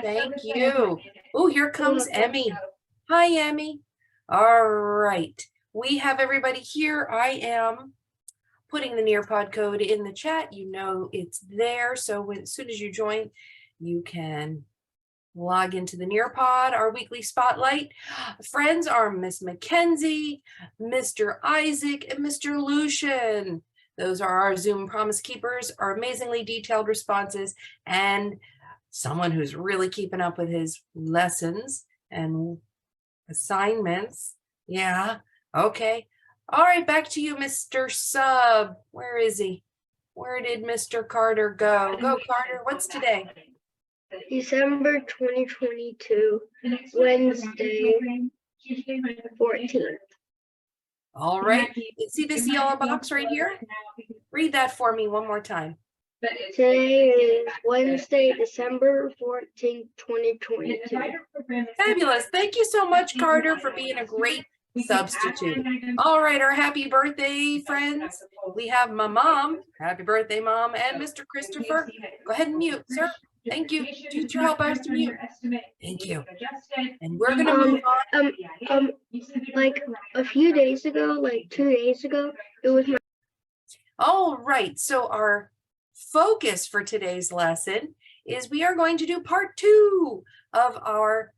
Thank you. Oh, here comes Emmy. Hi, Emmy. All right. We have everybody here. I am putting the Nearpod code in the chat. You know it's there. So as soon as you join, you can log into the Nearpod, our weekly spotlight. Friends are Miss Mackenzie, Mr. Isaac, and Mr. Lucian. Those are our Zoom promise keepers, our amazingly detailed responses, and someone who's really keeping up with his lessons and assignments. Yeah, okay. All right, back to you, Mr. Sub. Where is he? Where did Mr. Carter go? Go, Carter. What's today? December 2022, Wednesday, 14th. All right. You see this yellow box right here? Read that for me one more time. Today is Wednesday, December 14th, 2022. Fabulous. Thank you so much, Carter, for being a great substitute. All right, our happy birthday friends. We have my mom. Happy birthday, Mom, and Mr. Christopher. Go ahead and mute, sir. Thank you. Teacher, help us to mute. Thank you. And we're going to move on. Like a few days ago, like 2 days ago, it was my... All right, so our focus for today's lesson is we are going to do part 2 of our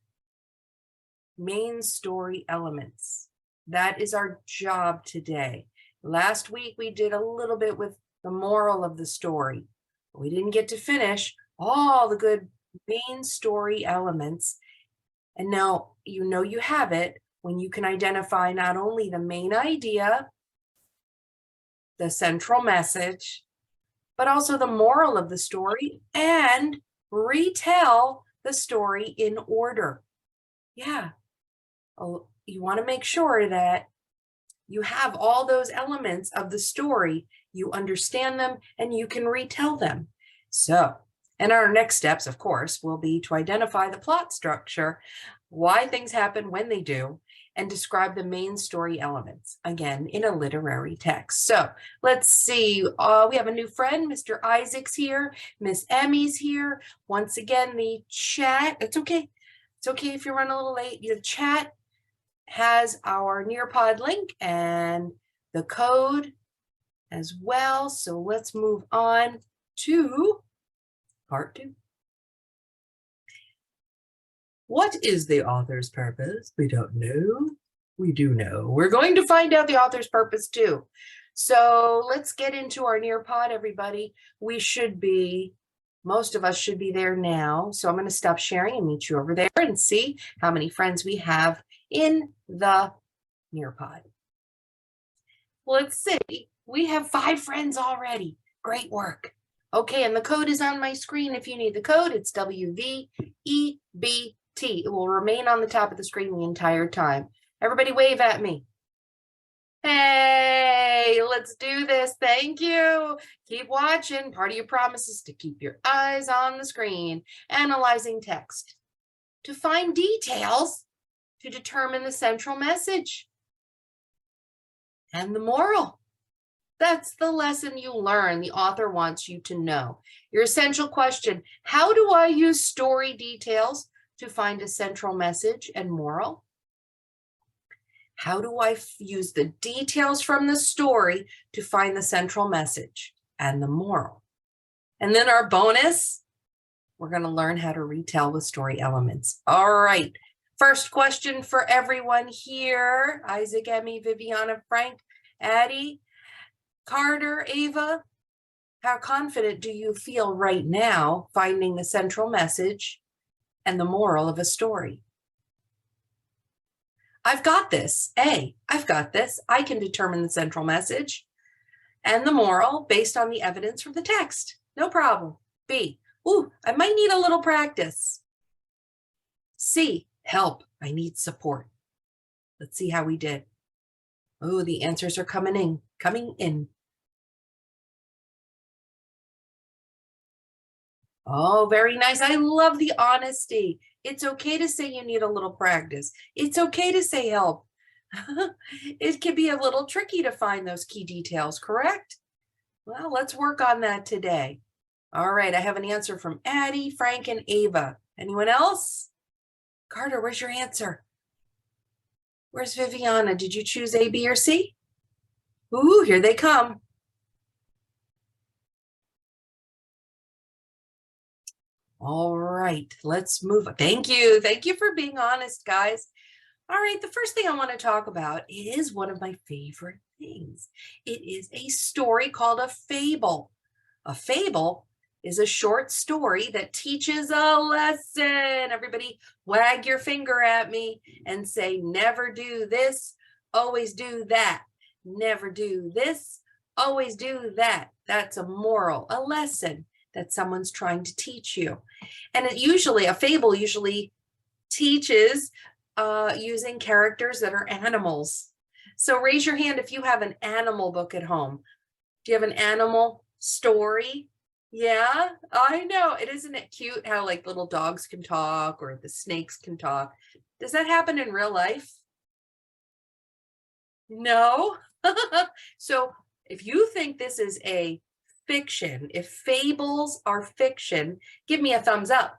main story elements. That is our job today. Last week we did a little bit with the moral of the story. We didn't get to finish all the good main story elements. And now you know you have it when you can identify not only the main idea, the central message, but also the moral of the story and retell the story in order. Yeah. You want to make sure that you have all those elements of the story, you understand them, and you can retell them. So, and our next steps, of course, will be to identify the plot structure, why things happen when they do, and describe the main story elements, again, in a literary text. So let's see, we have a new friend, Mr. Isaac's here, Miss Emmy's here. Once again, the chat, it's okay. It's okay if you run a little late. The chat has our Nearpod link and the code as well. So let's move on to part 2. What is the author's purpose? We don't know. We do know. We're going to find out the author's purpose too. So let's get into our Nearpod, everybody. We should be, most of us should be there now. So I'm going to stop sharing and meet you over there and see how many friends we have in the Nearpod. Let's see. We have 5 friends already. Great work. Okay, and the code is on my screen. If you need the code, it's WVEBT. It will remain on the top of the screen the entire time. Everybody wave at me. Hey, let's do this. Thank you. Keep watching. Part of your promise is to keep your eyes on the screen, analyzing text to find details to determine the central message and the moral. That's the lesson you learn. The author wants you to know. Your essential question, how do I use story details to find a central message and moral? How do I use the details from the story to find the central message and the moral? And then our bonus, we're going to learn how to retell the story elements. All right. First question for everyone here. Isaac, Emmy, Viviana, Frank, Addie, Carter, Ava, how confident do you feel right now finding the central message and the moral of a story? I've got this. A, I've got this. I can determine the central message and the moral based on the evidence from the text. No problem. B, ooh, I might need a little practice. C, help. I need support. Let's see how we did. Oh, the answers are coming in. Oh, very nice. I love the honesty. It's okay to say you need a little practice. It's okay to say help. It can be a little tricky to find those key details, correct? Well, let's work on that today. All right, I have an answer from Addie, Frank, and Ava. Anyone else? Carter, where's your answer? Where's Viviana? Did you choose A, B, or C? Ooh, here they come. All right, let's move. Thank you. Thank you for being honest, guys. All right, the first thing I want to talk about is one of my favorite things. It is a story called a fable. A fable is a short story that teaches a lesson. Everybody wag your finger at me and say, never do this, always do that. Never do this, always do that. That's a moral, a lesson that someone's trying to teach you. And a fable usually teaches using characters that are animals. So raise your hand if you have an animal book at home. Do you have an animal story? Yeah, I know. Isn't it cute how like little dogs can talk or the snakes can talk? Does that happen in real life? No. So if you think this is a fiction, if fables are fiction, give me a thumbs up.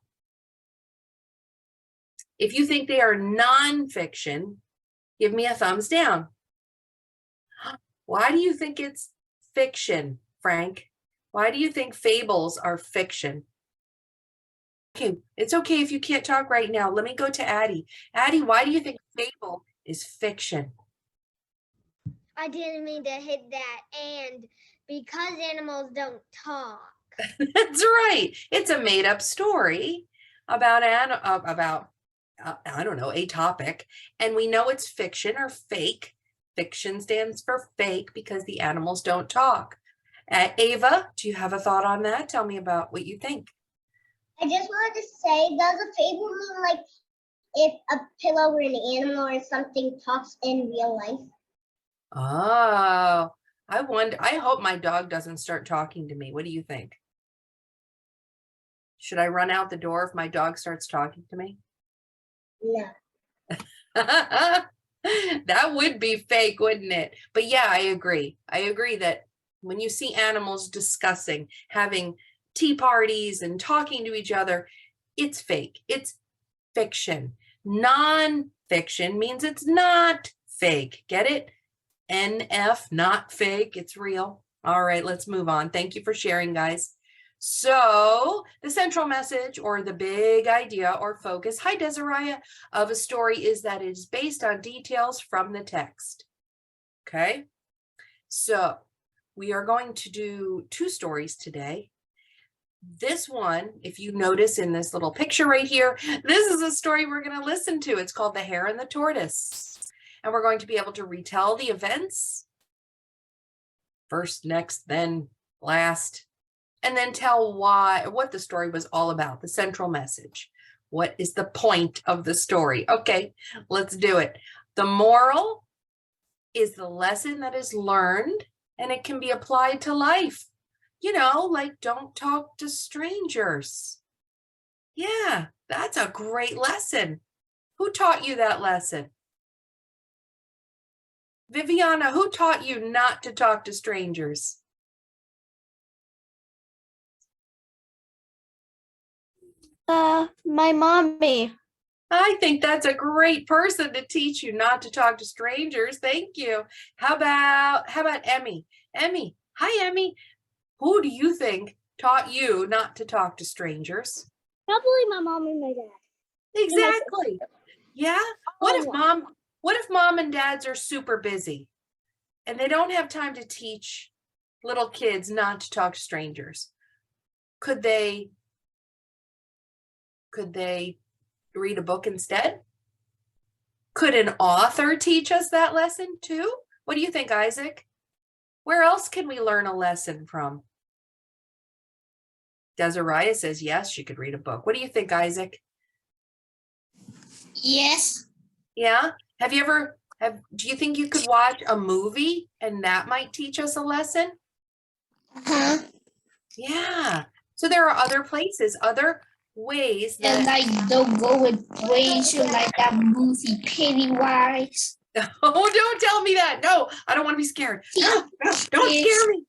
If you think they are nonfiction, give me a thumbs down. Why do you think it's fiction, Frank? Why do you think fables are fiction? Okay, it's okay if you can't talk right now. Let me go to Addie. Addie, why do you think fable is fiction? I didn't mean to hit that. And because animals don't talk. That's right. It's a made-up story about I don't know, a topic, and we know it's fiction or fake. Fiction stands for fake because the animals don't talk. Ava, do you have a thought on that? Tell me about what you think. I just wanted to say, does a fable mean like if a pillow or an animal or something talks in real life? Oh, I hope my dog doesn't start talking to me. What do you think? Should I run out the door if my dog starts talking to me? No. That would be fake, wouldn't it? But yeah, I agree. I agree that when you see animals discussing, having tea parties and talking to each other, it's fake. It's fiction. Non-fiction means it's not fake. Get it? NF, not fake. It's real. All right, let's move on. Thank you for sharing, guys. So the central message or the big idea or focus, hi Desiree, of a story is that it is based on details from the text. Okay, so we are going to do two stories today. This one, if you notice in this little picture right here, this is a story we're going to listen to. It's called The Hare and the Tortoise. And we're going to be able to retell the events. First, next, then last. And then tell what the story was all about, the central message. What is the point of the story? Okay, let's do it. The moral is the lesson that is learned, and it can be applied to life. You know, like don't talk to strangers. Yeah, that's a great lesson. Who taught you that lesson? Viviana, who taught you not to talk to strangers? My mommy. I think that's a great person to teach you not to talk to strangers. Thank you. How about Emmy? Emmy, hi Emmy. Who do you think taught you not to talk to strangers? Probably my mom and my dad. Exactly. Yeah. What if mom and dads are super busy and they don't have time to teach little kids not to talk to strangers? Could they read a book instead? Could an author teach us that lesson too? What do you think, Isaac? Where else can we learn a lesson from? Desiree says yes, she could read a book. What do you think, Isaac? Yes. Yeah? Do you think you could watch a movie and that might teach us a lesson? Uh-huh. Yeah. So there are other places, other ways that... And I don't go with ways like that movie Pennywise. Oh, don't tell me that. No, I don't want to be scared. No, don't scare me.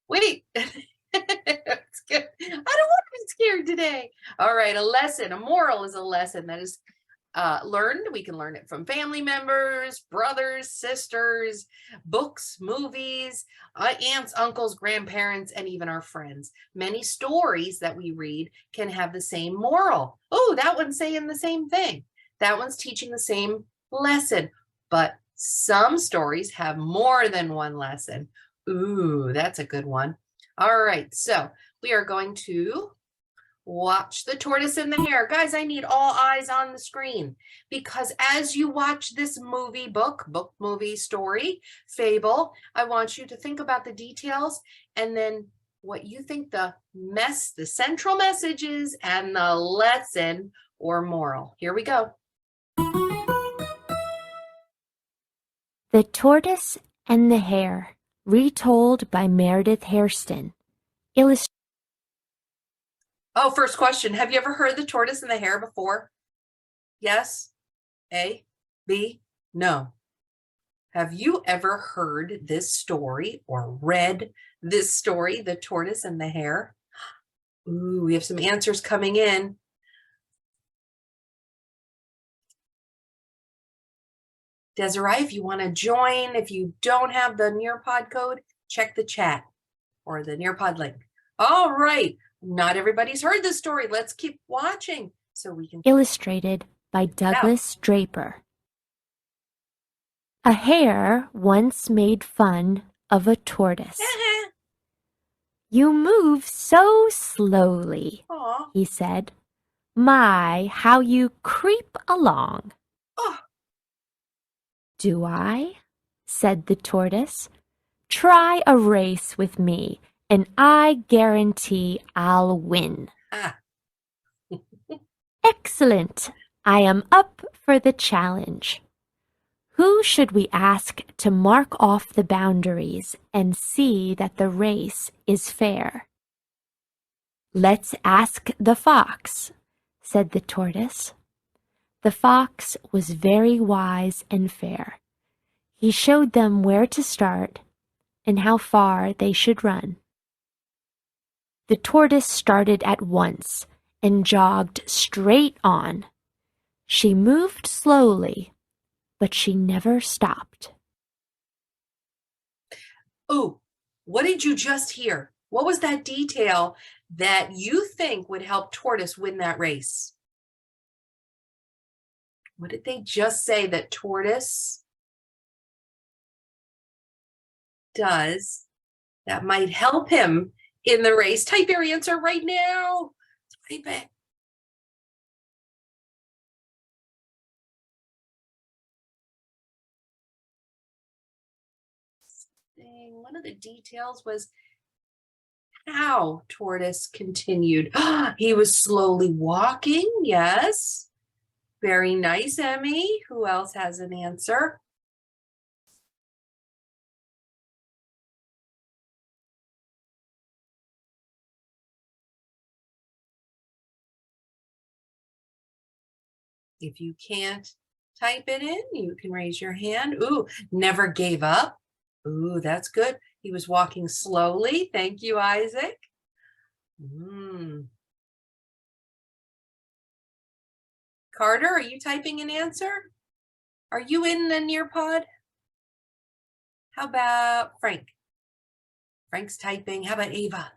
Wait. scared. I don't want to be scared today. All right, a lesson, a moral is a lesson that is learned. We can learn it from family members, brothers, sisters, books, movies, aunts, uncles, grandparents, and even our friends. Many stories that we read can have the same moral. Oh, that one's saying the same thing. That one's teaching the same lesson, but some stories have more than one lesson. Ooh, that's a good one. All right, so we are going to watch The Tortoise and the Hare. Guys, I need all eyes on the screen because as you watch this movie, story, fable, I want you to think about the details and then what you think the central message is and the lesson or moral. Here we go. The Tortoise and the Hare, retold by Meredith Hairston. Oh, first question. Have you ever heard The Tortoise and the Hare before? Yes? A? B? No. Have you ever heard this story or read this story, The Tortoise and the Hare? Ooh, we have some answers coming in. Desiree, if you want to join, if you don't have the Nearpod code, check the chat or the Nearpod link. All right. Not everybody's heard this story. Let's keep watching so we can. Illustrated by Douglas Draper. A hare once made fun of a tortoise. "You move so slowly," Aw. he said. "My, how you creep along." Oh. "Do I?" said the tortoise. "Try a race with me, and I guarantee I'll win." Ah. "Excellent! I am up for the challenge. Who should we ask to mark off the boundaries and see that the race is fair?" "Let's ask the fox," said the tortoise. The fox was very wise and fair. He showed them where to start and how far they should run. The tortoise started at once and jogged straight on. She moved slowly, but she never stopped. Ooh, what did you just hear? What was that detail that you think would help Tortoise win that race? What did they just say that Tortoise does that might help him in the race? Type your answer right now. Type it. One of the details was how Tortoise continued. He was slowly walking. Yes. Very nice, Emmy. Who else has an answer? If you can't type it in, you can raise your hand. Ooh, never gave up. Ooh, that's good. He was walking slowly. Thank you, Isaac. Carter, are you typing an answer? Are you in the Nearpod? How about Frank? Frank's typing. How about Ava?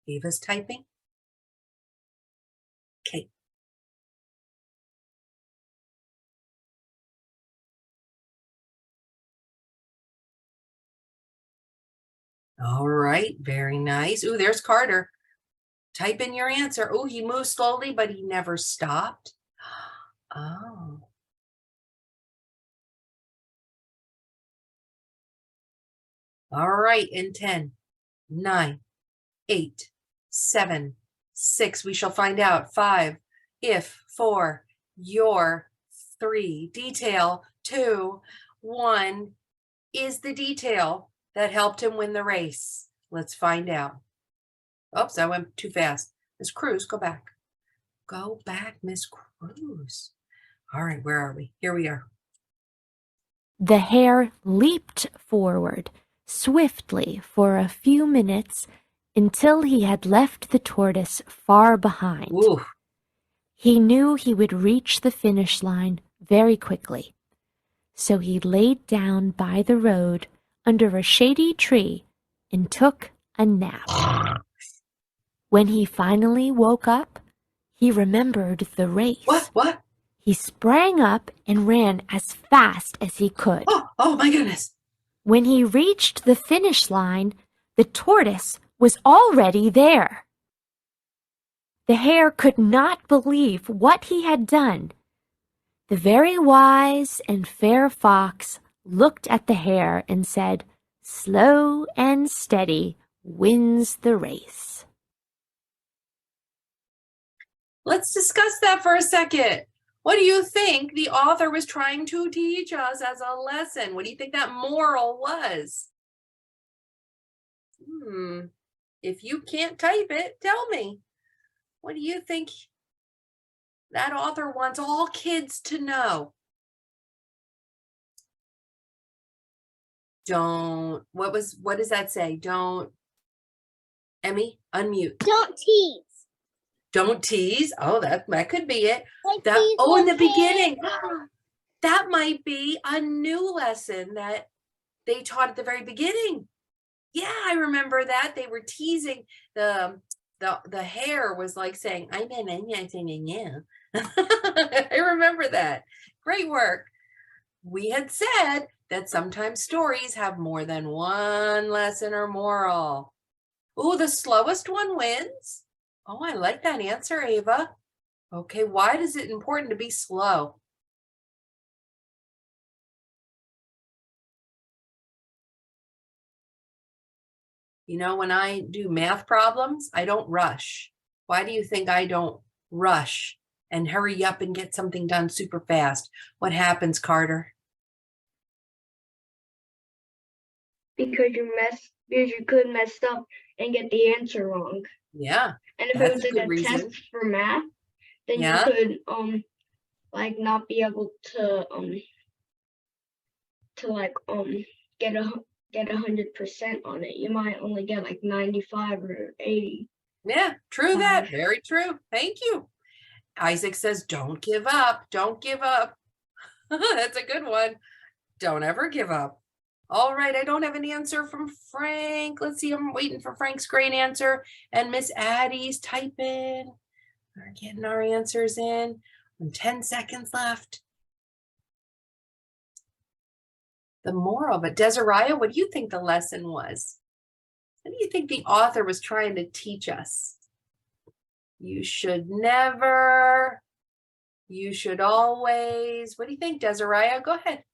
Ava's typing. Okay. All right, very nice. Ooh, there's Carter. Type in your answer. Oh, he moved slowly, but he never stopped. Oh. All right, in 10, 9, 8, 7, 6, we shall find out. 5, if, 4, your, 3, detail, 2, 1 is the detail that helped him win the race. Let's find out. Oops, I went too fast. Miss Cruz, go back. Go back, Miss Cruz. All right, where are we? Here we are. The hare leaped forward swiftly for a few minutes until he had left the tortoise far behind. Ooh. He knew he would reach the finish line very quickly, so he laid down by the road under a shady tree and took a nap. When he finally woke up, he remembered the race. What? He sprang up and ran as fast as he could. Oh my goodness. When he reached the finish line, the tortoise was already there. The hare could not believe what he had done. The very wise and fair fox looked at the hare and said, "Slow and steady wins the race." Let's discuss that for a second. What do you think the author was trying to teach us as a lesson? What do you think that moral was? If you can't type it, tell me. What do you think that author wants all kids to know? What does that say? Don't, Emmy, unmute. Don't tease. Don't tease. Oh, that could be it. Like In the tease beginning. That might be a new lesson that they taught at the very beginning. Yeah, I remember that. They were teasing the hare was like saying, I remember that. Great work. We had said that sometimes stories have more than one lesson or moral. Oh, the slowest one wins. Oh, I like that answer, Ava. Okay, why is it important to be slow? You know, when I do math problems, I don't rush. Why do you think I don't rush and hurry up and get something done super fast? What happens, Carter? Because you could mess up and get the answer wrong. Yeah. And if That's it was a like good a reason. test for math, then Yeah. you could like not be able to get 100% on it. You might only get like 95 or 80. Yeah, true that. Very true. Thank you. Isaac says, don't give up. Don't give up. That's a good one. Don't ever give up. All right, I don't have an answer from Frank. Let's see, I'm waiting for Frank's great answer. And Miss Addie's typing. We're getting our answers in. 10 seconds left. The moral, but Desiree, what do you think the lesson was? What do you think the author was trying to teach us? You should never, you should always. What do you think, Desiree? Go ahead.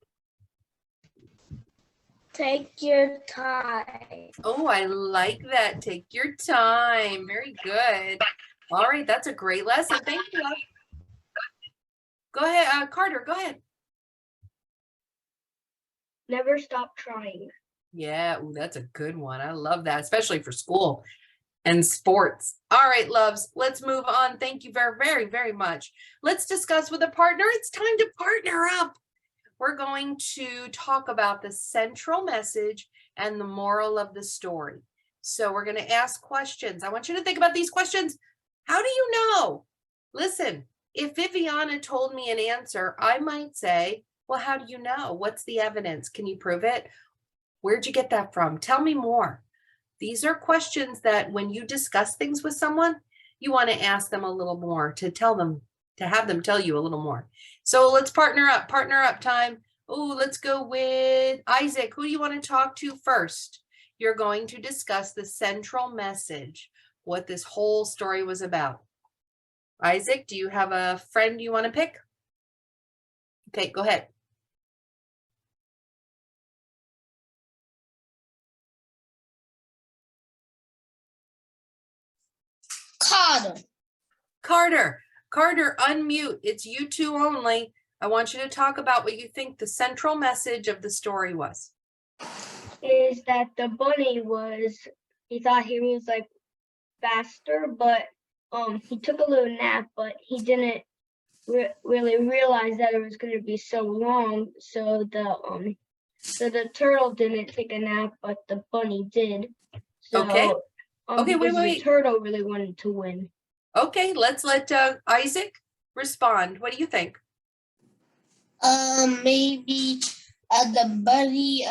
Take your time. Oh, I like that. Take your time. Very good. All right, that's a great lesson. Thank you, love. Go ahead, Carter, go ahead. Never stop trying. Yeah, ooh, that's a good one. I love that, especially for school and sports. All right, loves, let's move on. Thank you very, very, very much. Let's discuss with a partner. It's time to partner up. We're going to talk about the central message and the moral of the story. So we're going to ask questions. I want you to think about these questions. How do you know? Listen, if Viviana told me an answer, I might say, well, how do you know? What's the evidence? Can you prove it? Where'd you get that from? Tell me more. These are questions that when you discuss things with someone, you want to ask them a little more to tell them, to have them tell you a little more. So let's partner up time. Oh, let's go with Isaac. Who do you want to talk to first? You're going to discuss the central message, what this whole story was about. Isaac, do you have a friend you want to pick? Okay, go ahead. Carter, unmute. It's you two only. I want you to talk about what you think the central message of the story was. Is that the bunny he thought he was like faster, but he took a little nap, but he didn't really realize that it was going to be so long. So the turtle didn't take a nap, but the bunny did. So Okay. Okay, wait, because the wait. turtle really wanted to win. Okay, let's let Isaac respond. What do you think? Maybe the bunny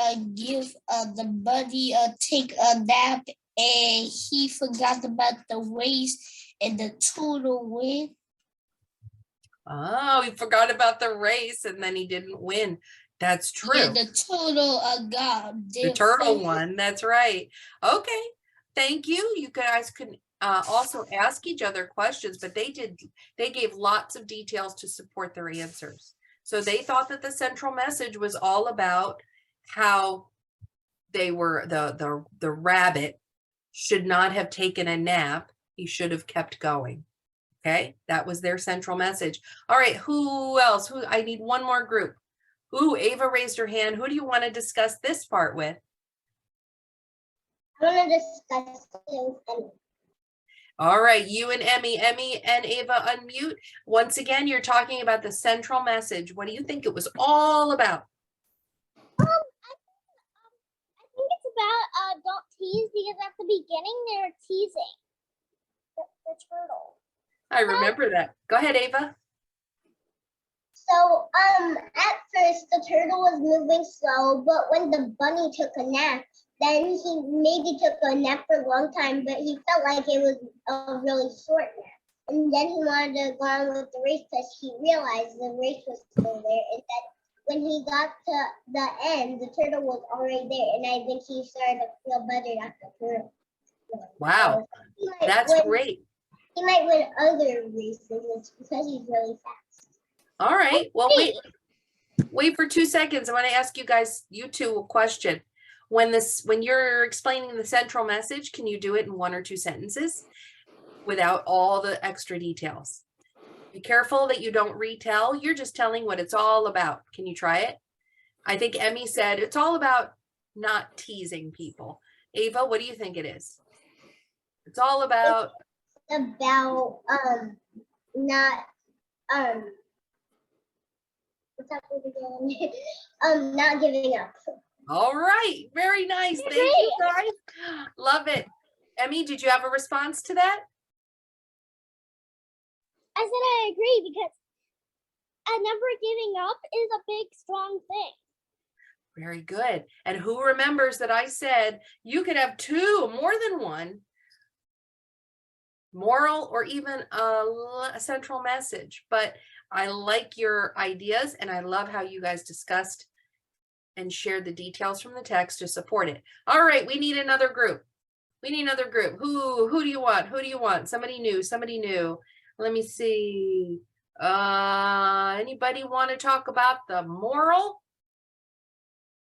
take a nap and he forgot about the race and the turtle win. Oh, he forgot about the race and then he didn't win. That's true. Yeah, the turtle got The turtle won. That's right. Okay. Thank you. You guys can also ask each other questions, but they gave lots of details to support their answers. So they thought that the central message was all about how they were the rabbit should not have taken a nap. He should have kept going. Okay, that was their central message. All right, who else? I need one more group. Ooh, Ava raised her hand. Who do you want to discuss this part with? I want to discuss it. All right, you and Emmy and Ava unmute. Once again, you're talking about the central message. What do you think it was all about? I think it's about don't tease, because at the beginning they were teasing the turtle. I remember that. Go ahead, Ava. So, at first the turtle was moving slow, but when the bunny took a nap, then he maybe took a nap for a long time, but he felt like it was a really short nap. And then he wanted to go on with the race because he realized the race was still there. And that when he got to the end, the turtle was already there. And I think he started to feel better after the turtle. Wow, that's great. He might win other races because he's really fast. All right. Well, wait for 2 seconds. I want to ask you guys, you two, a question. When you're explaining the central message, can you do it in 1 or 2 sentences without all the extra details? Be careful that you don't retell. You're just telling what it's all about. Can you try it? I think Emmy said it's all about not teasing people. Ava, what do you think it is? It's all about not what's that word again? Not giving up. all right. Very nice. Thank you, guys. Love it. Emmy, did you have a response to that? I said I agree, because never giving up is a big, strong thing. Very good. And who remembers that I said you could have 2, more than 1, moral or even a central message, but I like your ideas and I love how you guys discussed and shared the details from the text to support it. All right, we need another group. We need another group. Who do you want? Who do you want? Somebody new. Let me see. Anybody want to talk about the moral?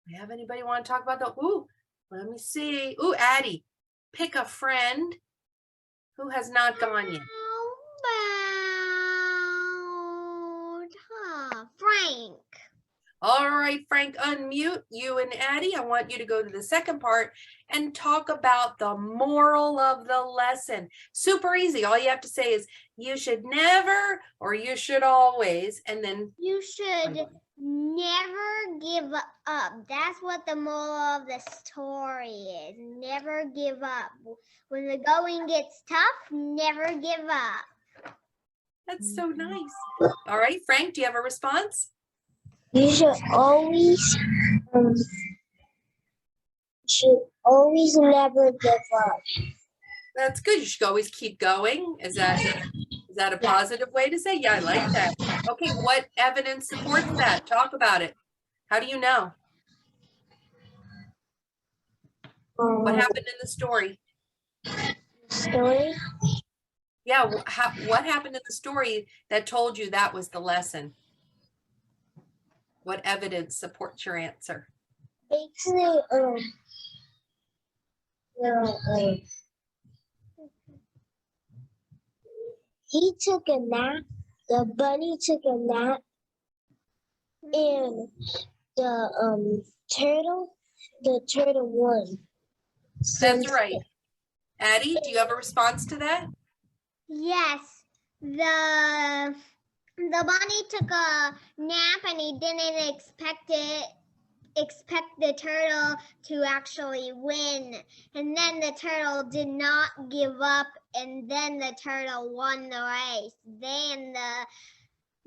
We have anybody want to talk about the let me see. Addie, pick a friend who has not gone yet. How about Frank? All right, Frank, unmute. You and Addie, I want you to go to the second part and talk about the moral of the lesson. Super easy. All you have to say is you should never or you should always, and then You should never give up. That's what the moral of the story is. Never give up. When the going gets tough, never give up. that's so nice. All right, Frank, do you have a response? You should always never give up. That's good. You should always keep going. Is that a positive way to say? Yeah, I like that. Okay, what evidence supports that? Talk about it. How do you know? What happened in the story? Story? Yeah, what happened in the story that told you that was the lesson? What evidence supports your answer? Actually, he took a nap. The bunny took a nap, and the turtle won. That's right. Addie, do you have a response to that? Yes, the bunny took a nap and he didn't expect it expect the turtle to actually win. And then the turtle did not give up, and then the turtle won the race. Then the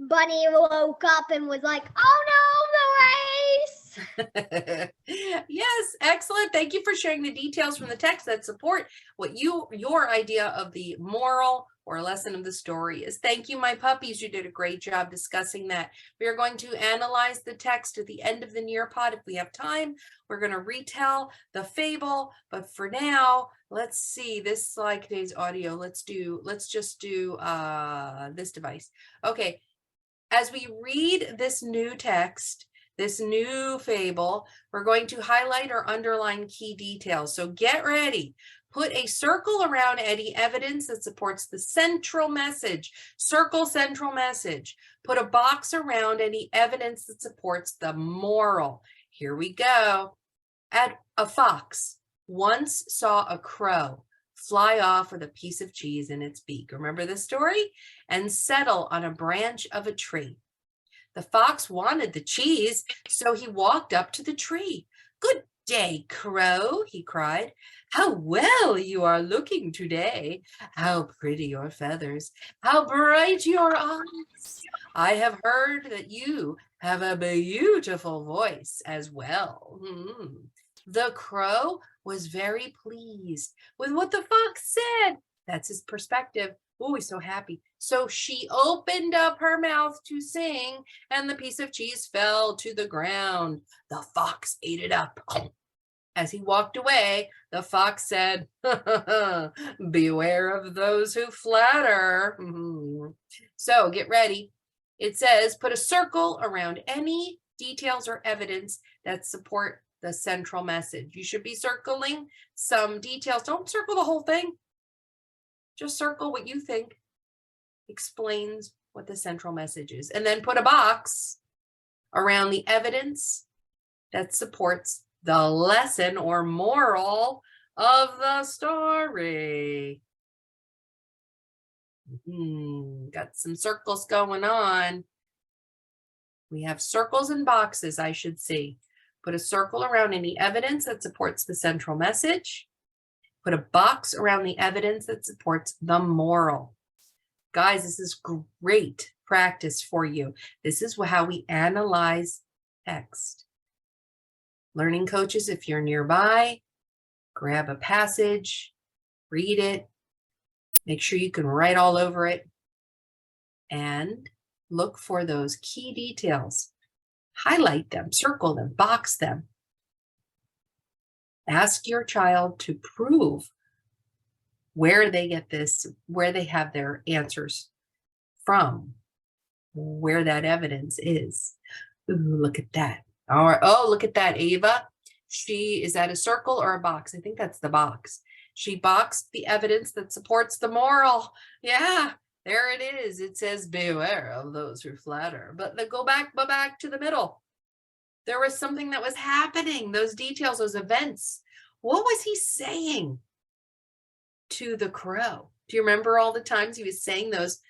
bunny woke up and was like, oh no, the race! Yes, excellent. Thank you for sharing the details from the text that support what your idea of the moral or lesson of the story is. Thank you, my puppies. You did a great job discussing that. We are going to analyze the text at the end of the Nearpod. If we have time, we're going to retell the fable. But for now, let's see. This is like today's audio. Let's just do this device. Okay. As we read this new text, this new fable, we're going to highlight or underline key details. So get ready. Put a circle around any evidence that supports the central message. Circle central message. Put a box around any evidence that supports the moral. Here we go. A fox once saw a crow fly off with a piece of cheese in its beak. Remember this story? And settle on a branch of a tree. The fox wanted the cheese, so he walked up to the tree. Good day, crow, he cried. How well you are looking today. How pretty your feathers. How bright your eyes. I have heard that you have a beautiful voice as well. The crow was very pleased with what the fox said. That's his perspective. Oh, he's so happy. So she opened up her mouth to sing, and the piece of cheese fell to the ground. The fox ate it up. As he walked away, the fox said, beware of those who flatter. So get ready. It says, put a circle around any details or evidence that support the central message. You should be circling some details. Don't circle the whole thing. Just circle what you think explains what the central message is. And then put a box around the evidence that supports the lesson or moral of the story. Got some circles going on. We have circles and boxes, I should see. Put a circle around any evidence that supports the central message. Put a box around the evidence that supports the moral. Guys, this is great practice for you. This is how we analyze text. Learning coaches, if you're nearby, grab a passage, read it, make sure you can write all over it, and look for those key details. Highlight them, circle them, box them. Ask your child to prove where they get this, where they have their answers from, where that evidence is. Ooh, look at that. All right. Oh, look at that, Ava. Is that a circle or a box? I think that's the box. She boxed the evidence that supports the moral. Yeah, there it is. It says, beware of those who flatter. But go back to the middle. There was something that was happening. Those details, those events. What was he saying to the crow? Do you remember all the times he was saying those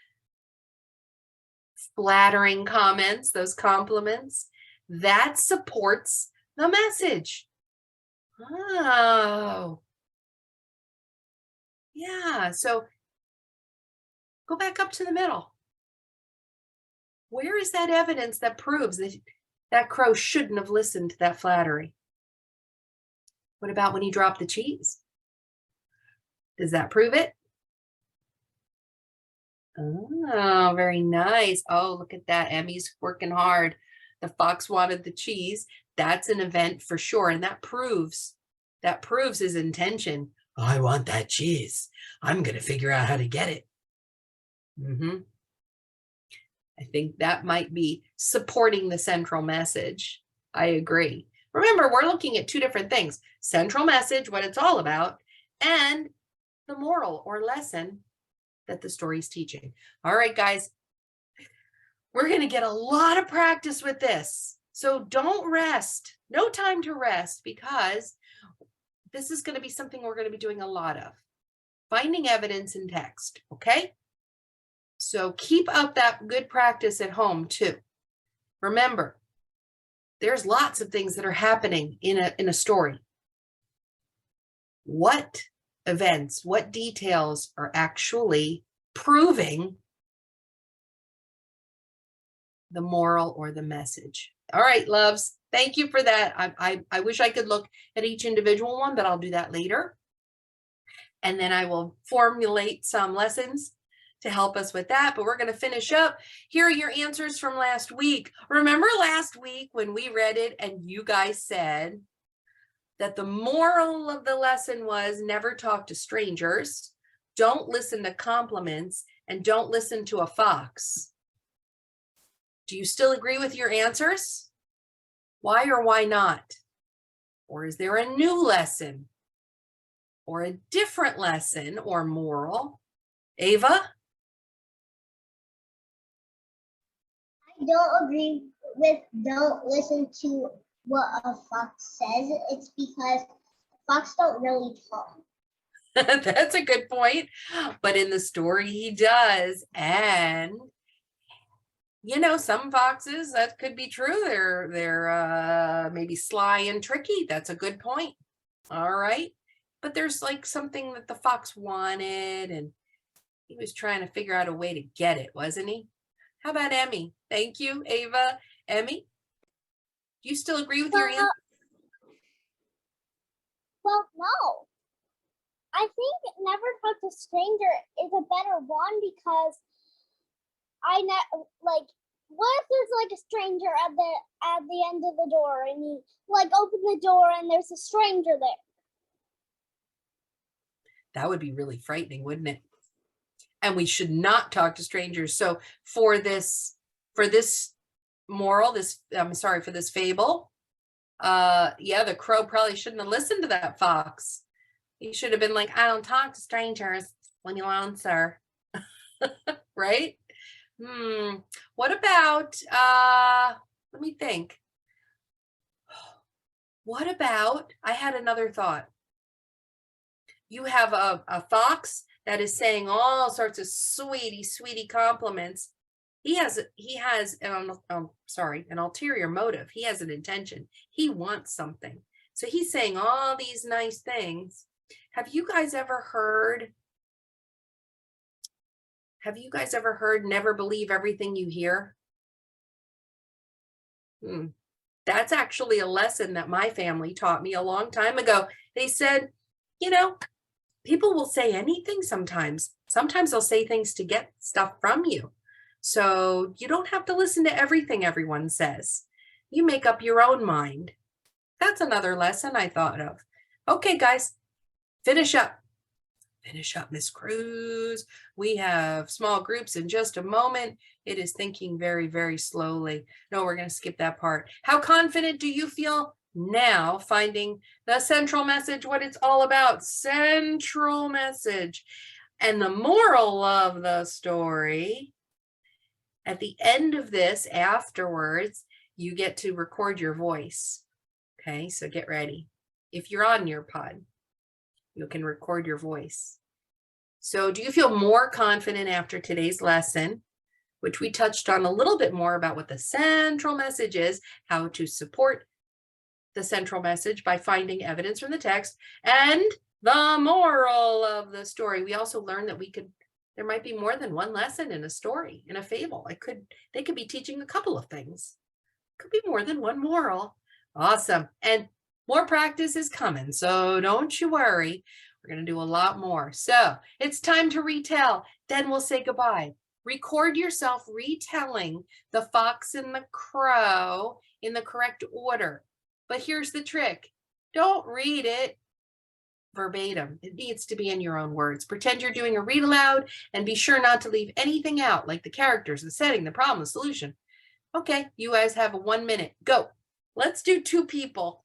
flattering comments, those compliments? That supports the message. Oh, yeah. So go back up to the middle. Where is that evidence that proves that that crow shouldn't have listened to that flattery? What about when he dropped the cheese? Does that prove it? Oh, very nice. Oh, look at that. Emmy's working hard. The fox wanted the cheese. That's an event for sure. And that proves his intention. I want that cheese. I'm going to figure out how to get it. I think that might be supporting the central message. I agree. Remember, we're looking at two different things. Central message, what it's all about, and the moral or lesson that the story's teaching. All right, guys, we're going to get a lot of practice with this. So don't rest. No time to rest, because this is going to be something we're going to be doing a lot of. Finding evidence in text, okay? So keep up that good practice at home too. Remember, there's lots of things that are happening in a story. What events, what details are actually proving the moral or the message? All right, loves, thank you for that. I wish I could look at each individual one, but I'll do that later. And then I will formulate some lessons to help us with that, but we're going to finish up. Here are your answers from last week. Remember last week when we read it and you guys said that the moral of the lesson was never talk to strangers, don't listen to compliments, and don't listen to a fox. Do you still agree with your answers? Why or why not? Or is there a new lesson or a different lesson or moral? Ava? I don't agree with don't listen to what a fox says. It's because fox don't really talk. That's a good point. But in the story, he does. And, you know, some foxes, that could be true. They're maybe sly and tricky. That's a good point. All right. But there's like something that the fox wanted, and he was trying to figure out a way to get it, wasn't he? How about Emmy? Thank you, Ava. Emmy, do you still agree with your answer? Well, no. I think never talk to stranger is a better one because what if there's like a stranger at the end of the door and you like open the door and there's a stranger there? That would be really frightening, wouldn't it? And we should not talk to strangers. So for this moral, for this fable, yeah, the crow probably shouldn't have listened to that fox. He should have been like, I don't talk to strangers. Leave me alone, sir. Right? What about, let me think. What about, I had another thought. You have a fox that is saying all sorts of sweetie compliments. He has an ulterior motive. He has an intention. He wants something. So he's saying all these nice things. Have you guys ever heard never believe everything you hear? That's actually a lesson that my family taught me a long time ago. They said, you know, people will say anything sometimes. Sometimes they'll say things to get stuff from you. So you don't have to listen to everything everyone says. You make up your own mind. That's another lesson I thought of. Okay, guys, finish up. Finish up, Miss Cruz. We have small groups in just a moment. It is thinking very, very slowly. No, we're going to skip that part. How confident do you feel now finding the central message, what it's all about? Central message. And the moral of the story, at the end of this, afterwards, you get to record your voice. Okay, so get ready. If you're on Nearpod, you can record your voice. So do you feel more confident after today's lesson, which we touched on a little bit more about what the central message is, how to support the central message by finding evidence from the text, and the moral of the story? We also learned that there might be more than one lesson in a story, in a fable. They could be teaching a couple of things. Could be more than one moral. Awesome. And more practice is coming, so don't you worry. We're going to do a lot more. So it's time to retell. Then we'll say goodbye. Record yourself retelling The Fox and the Crow in the correct order. But here's the trick. Don't read it verbatim. It needs to be in your own words. Pretend you're doing a read aloud and be sure not to leave anything out, like the characters, the setting, the problem, the solution. Okay, you guys have 1 minute. Go. Let's do 2 people.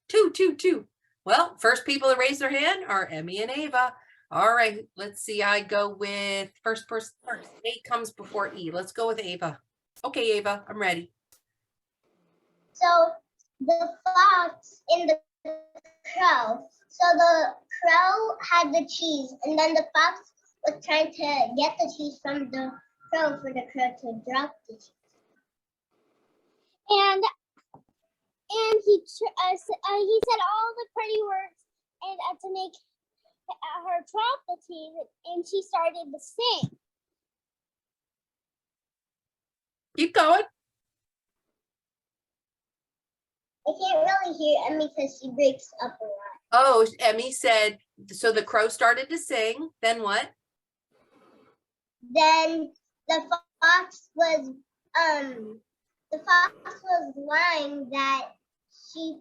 Two. Well, first people to raise their hand are Emmy and Ava. All right, let's see. I go with first person first. A comes before E. Let's go with Ava. Okay, Ava, I'm ready. So the fox and the crow. So the crow had the cheese, and then the fox was trying to get the cheese from the crow for the crow to drop the cheese. And and he said all the pretty words and to make her drop the teeth, and she started to sing. Keep going. I can't really hear Emmy because she breaks up a lot. Oh, Emmy said, so the crow started to sing. Then what? Then the fox was lying that she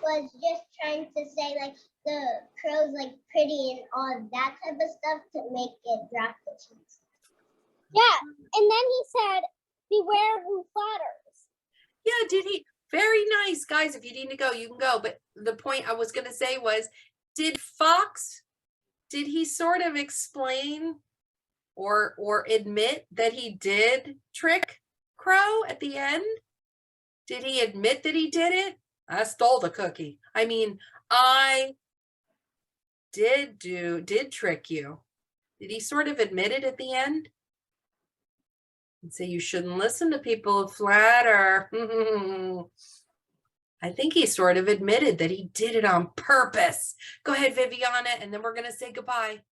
was just trying to say like the crow's like pretty and all that type of stuff to make it drop the teeth. Yeah, and then he said, "Beware who flatters." Yeah, did he? Very nice, guys. If you need to go, you can go. But the point I was going to say was, did he sort of explain or admit that he did trick Crow at the end? Did he admit that he did it? I stole the cookie. I mean, I did trick you. Did he sort of admit it at the end? And say you shouldn't listen to people who flatter. I think he sort of admitted that he did it on purpose. Go ahead, Viviana, and then we're going to say goodbye.